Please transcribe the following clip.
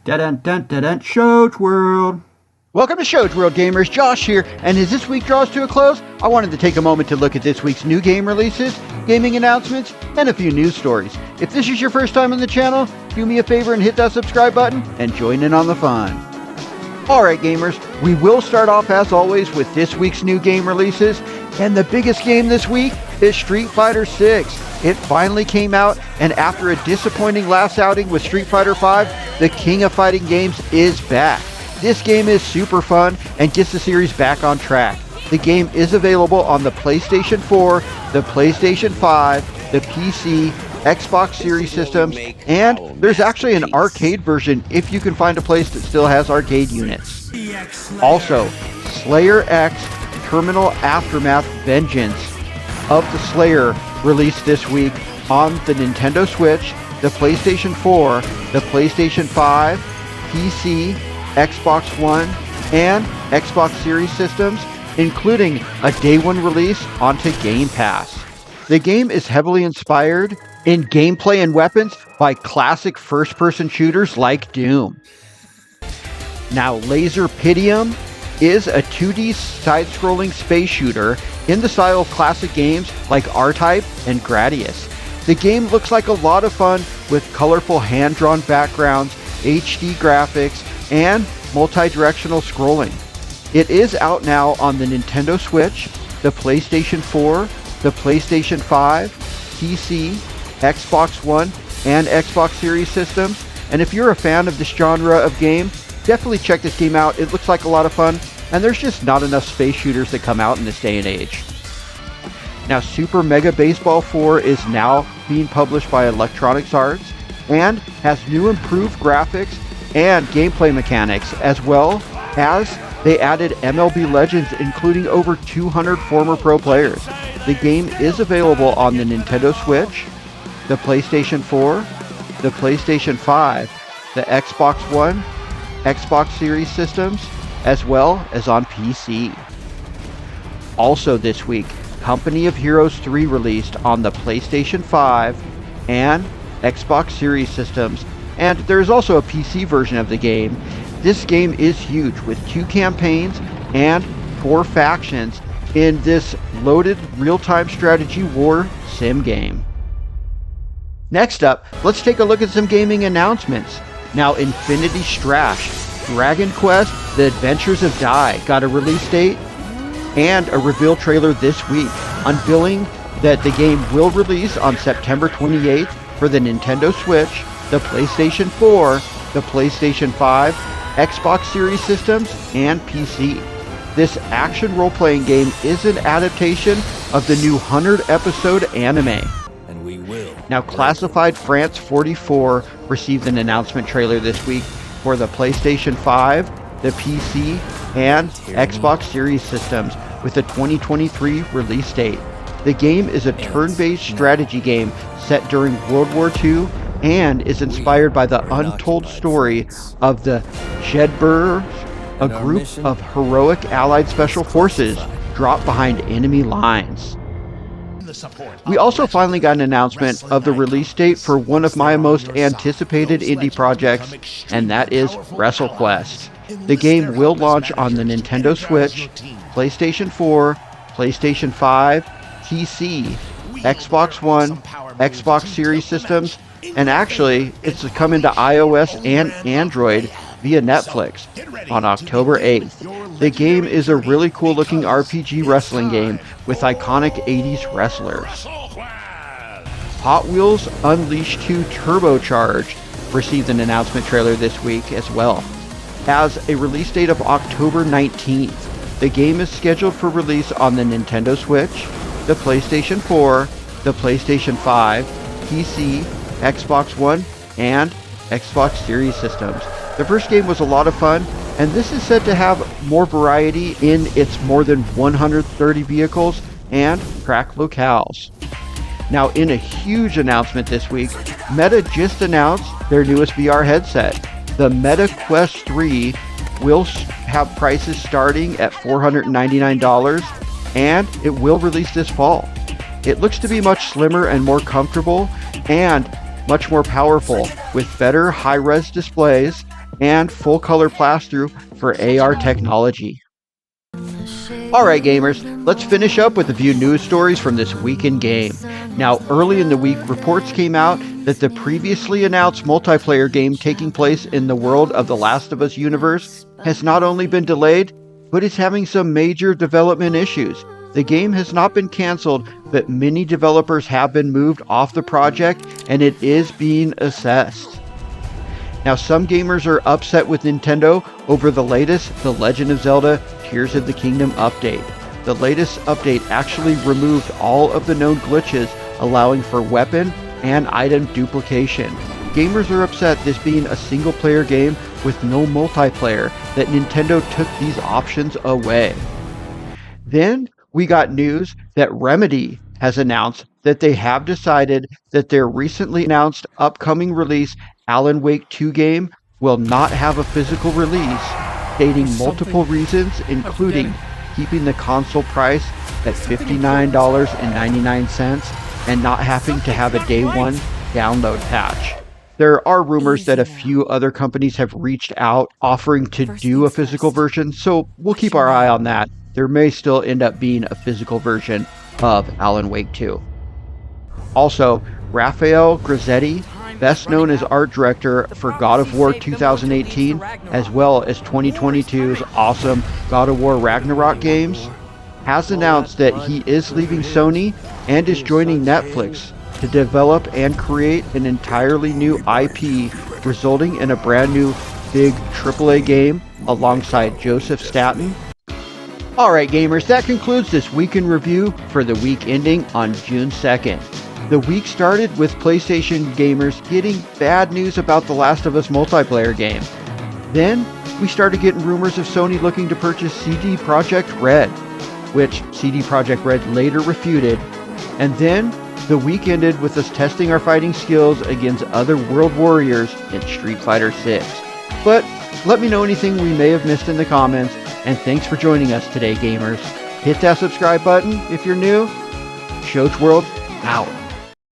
Dun-dun-dun-dun-dun, Shows World. Welcome to Shows World, gamers. Josh here, and as this week draws to a close, I wanted to take a moment to look at this week's new game releases, gaming announcements, and a few news stories. If this is your first time on the channel, do me a favor and hit that subscribe button and join in on the fun. Alright gamers, we will start off as always with this week's new game releases, and the biggest game this week is Street Fighter 6. It finally came out, and after a disappointing last outing with Street Fighter V, the king of fighting games is back. This game is super fun and gets the series back on track. The game is available on the PlayStation 4, the PlayStation 5, the PC, Xbox Series systems, and there's actually an arcade version if you can find a place that still has arcade units. Also, Slayer X Terminal Aftermath Vengeance of the Slayer released this week on the Nintendo Switch, the PlayStation 4, the PlayStation 5, PC, Xbox One, and Xbox Series systems, including a day one release onto Game Pass. The game is heavily inspired in gameplay and weapons by classic first-person shooters like Doom. Now, Laserpidium is a 2D side-scrolling space shooter in the style of classic games like R-Type and Gradius. The game looks like a lot of fun with colorful hand-drawn backgrounds, HD graphics, and multi-directional scrolling. It is out now on the Nintendo Switch, the PlayStation 4, the PlayStation 5, PC, Xbox One, and Xbox Series systems. And if you're a fan of this genre of game, definitely check this game out. It looks like a lot of fun, and there's just not enough space shooters that come out in this day and age. Now, Super Mega Baseball 4 is now being published by Electronic Arts and has new improved graphics and gameplay mechanics, as well as they added MLB Legends, including over 200 former pro players. The game is available on the Nintendo Switch, the PlayStation 4, the PlayStation 5, the Xbox One, Xbox Series systems, as well as on PC. Also this week, Company of Heroes 3 released on the PlayStation 5 and Xbox Series systems, and there is also a PC version of the game. This game is huge with 2 campaigns and 4 factions in this loaded real-time strategy war sim game. Next up, let's take a look at some gaming announcements. Now, Infinity Strash, Dragon Quest: The Adventures of Dai got a release date and a reveal trailer this week, unveiling that the game will release on September 28th for the Nintendo Switch, the PlayStation 4, the PlayStation 5, Xbox Series systems, and PC. This action role-playing game is an adaptation of the new 100-episode anime. And we will. Now, Classified France 44 received an announcement trailer this week for the PlayStation 5, the PC, and Xbox Series systems with a 2023 release date. The game is a turn-based strategy game set during World War II and is inspired by the untold story of the Jedburghs, a group of heroic Allied special forces dropped behind enemy lines. We also finally got an announcement of the release date for one of my most anticipated indie projects, and that is WrestleQuest. The game will launch on the Nintendo Switch, PlayStation 4, PlayStation 5, PC, Xbox One, Xbox Series systems, and actually, it's coming to iOS and Android via Netflix on October 8th. The game is a really cool looking RPG wrestling game with iconic 80s wrestlers. Hot Wheels Unleashed 2 Turbocharged received an announcement trailer this week as well. Has a release date of October 19th. The game is scheduled for release on the Nintendo Switch, the PlayStation 4, the PlayStation 5, PC, Xbox One, and Xbox Series systems. The first game was a lot of fun, and this is said to have more variety in its more than 130 vehicles and track locales. Now, in a huge announcement this week, Meta just announced their newest VR headset. The Meta Quest 3 will have prices starting at $499, and it will release this fall. It looks to be much slimmer and more comfortable, and much more powerful, with better high-res displays and full color pass-through for AR technology. Alright gamers, let's finish up with a few news stories from this week in game. Now, early in the week, reports came out that the previously announced multiplayer game taking place in the world of the Last of Us universe has not only been delayed, but is having some major development issues. The game has not been canceled, but many developers have been moved off the project and it is being assessed. Now, some gamers are upset with Nintendo over the latest The Legend of Zelda Tears of the Kingdom update. The latest update actually removed all of the known glitches, allowing for weapon and item duplication. Gamers are upset this being a single player game with no multiplayer, that Nintendo took these options away. Then we got news that Remedy has announced that they have decided that their recently announced upcoming release Alan Wake 2 game will not have a physical release, stating multiple reasons, including keeping the console price at $59.99 and not having to have a day one download patch. There are rumors that a few other companies have reached out offering to do a physical version, so we'll keep our eye on that. There may still end up being a physical version of Alan Wake 2. Also, Rafael Grassetti, best known as art director for God of War 2018, as well as 2022's awesome God of War Ragnarok games, has announced that he is leaving Sony and is joining Netflix to develop and create an entirely new IP, resulting in a brand new big AAA game alongside Joseph Staten. Alright gamers, that concludes this week in review for the week ending on June 2nd. The week started with PlayStation gamers getting bad news about the Last of Us multiplayer game. Then, we started getting rumors of Sony looking to purchase CD Projekt Red, which CD Projekt Red later refuted. And then, the week ended with us testing our fighting skills against other world warriors in Street Fighter 6. But, let me know anything we may have missed in the comments, and thanks for joining us today, gamers. Hit that subscribe button if you're new. Shoach World, out.